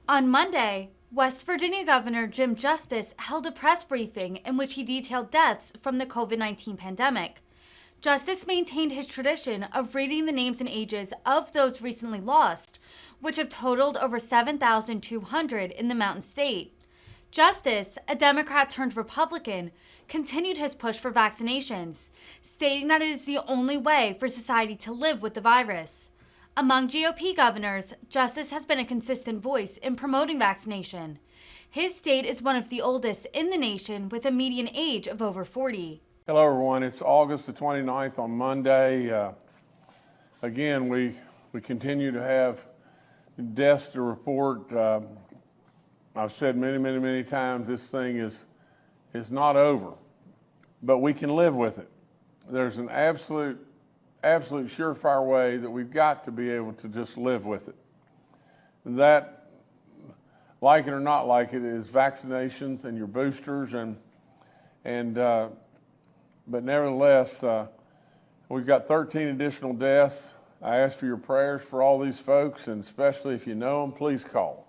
On Monday, West Virginia Governor Jim Justice held a press briefing in which he detailed deaths from the COVID-19 pandemic. Justice maintained his tradition of reading the names and ages of those recently lost, which have totaled over 7,200 in the Mountain State. Justice, a Democrat turned Republican, continued his push for vaccinations, stating that it is the only way for society to live with the virus. Among GOP governors, Justice has been a consistent voice in promoting vaccination. His state is one of the oldest in the nation with a median age of over 40. Hello, everyone. It's August the 29th on Monday. Again, we continue to have deaths to report. I've said many times this thing is not over, but we can live with it. There's an absolute surefire way that we've got to be able to just live with it. That, like it or not like it, is vaccinations and your boosters, but nevertheless, we've got 13 additional deaths. I ask for your prayers for all these folks, and especially if you know them, please call.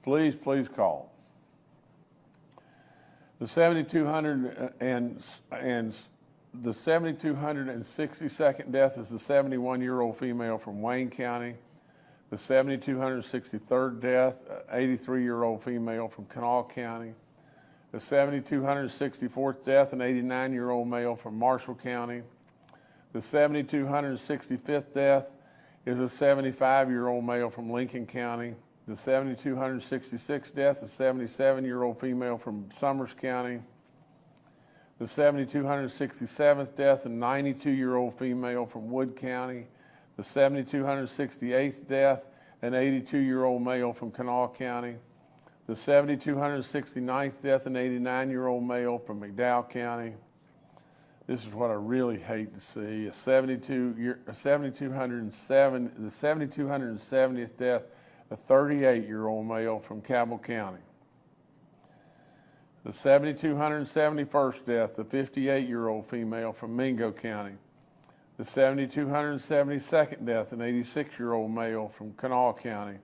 Please call. The 7,262nd death is the 71-year-old female from Wayne County. The 7,263rd death, 83-year-old female from Kanawha County. The 7,264th death, an 89-year-old male from Marshall County. The 7,265th death is a 75-year-old male from Lincoln County. The 7,266th death, a 77-year-old female from Summers County. The 7,267th death, a 92-year-old female from Wood County. The 7,268th death, an 82-year-old male from Kanawha County. The 7,269th death, an 89-year-old male from McDowell County. This is what I really hate to see. The 7,270th death, a 38-year-old male from Cabell County. The 7,271st death, a 58-year-old female from Mingo County. The 7,272nd death, an 86-year-old male from Kanawha County.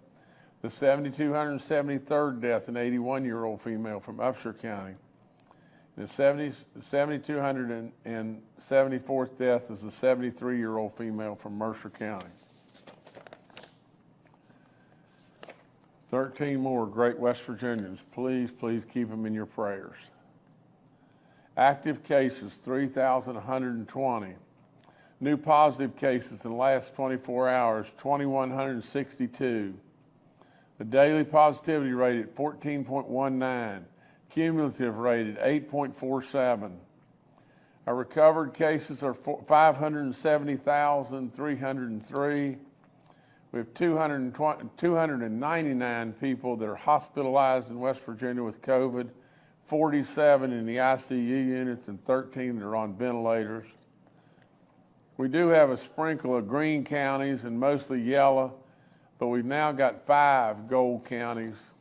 The 7,273rd death, an 81-year-old female from Upshur County. And the 7,274th death is a 73-year-old female from Mercer County. 13 more great West Virginians. Please keep them in your prayers. Active cases, 3,120. New positive cases in the last 24 hours, 2,162. The daily positivity rate at 14.19. Cumulative rate at 8.47. Our recovered cases are 570,303. We have 299 people that are hospitalized in West Virginia with COVID, 47 in the ICU units, and 13 that are on ventilators. We do have a sprinkle of green counties and mostly yellow, but we've now got 5 gold counties.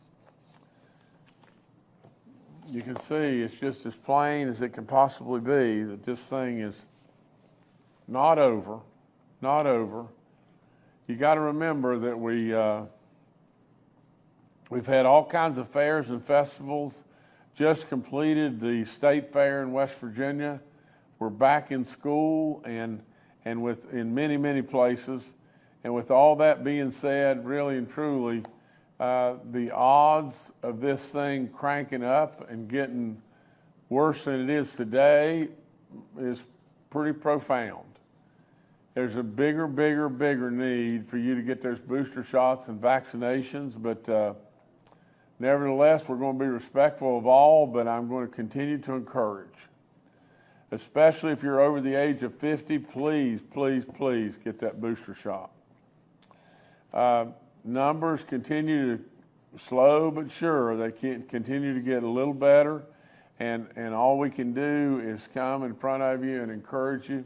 You can see it's just as plain as it can possibly be that this thing is not over. You got to remember that we've had all kinds of fairs and festivals. Just completed the state fair in West Virginia. We're back in school and in many places. And with all that being said, really and truly, the odds of this thing cranking up and getting worse than it is today is pretty profound. There's a bigger need for you to get those booster shots and vaccinations, but nevertheless, we're going to be respectful of all, but I'm going to continue to encourage, especially if you're over the age of 50, please get that booster shot. Numbers continue to slow but sure. They can continue to get a little better, and all we can do is come in front of you and encourage you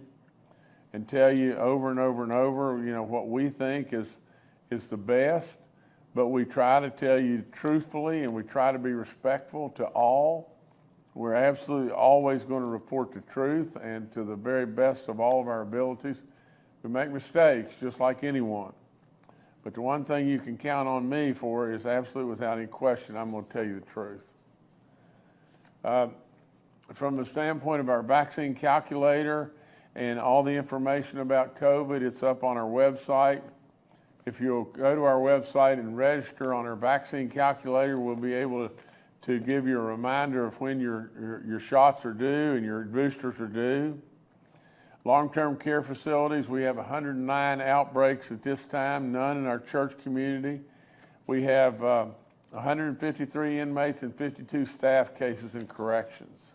and tell you over and over, what we think is the best, but we try to tell you truthfully and we try to be respectful to all. We're absolutely always going to report the truth and to the very best of all of our abilities. We make mistakes just like anyone. But the one thing you can count on me for is absolutely without any question, I'm going to tell you the truth. From the standpoint of our vaccine calculator and all the information about COVID, it's up on our website. If you'll go to our website and register on our vaccine calculator, we'll be able to give you a reminder of when your shots are due and your boosters are due. Long-term care facilities, we have 109 outbreaks at this time, none in our church community. We have 153 inmates and 52 staff cases in corrections.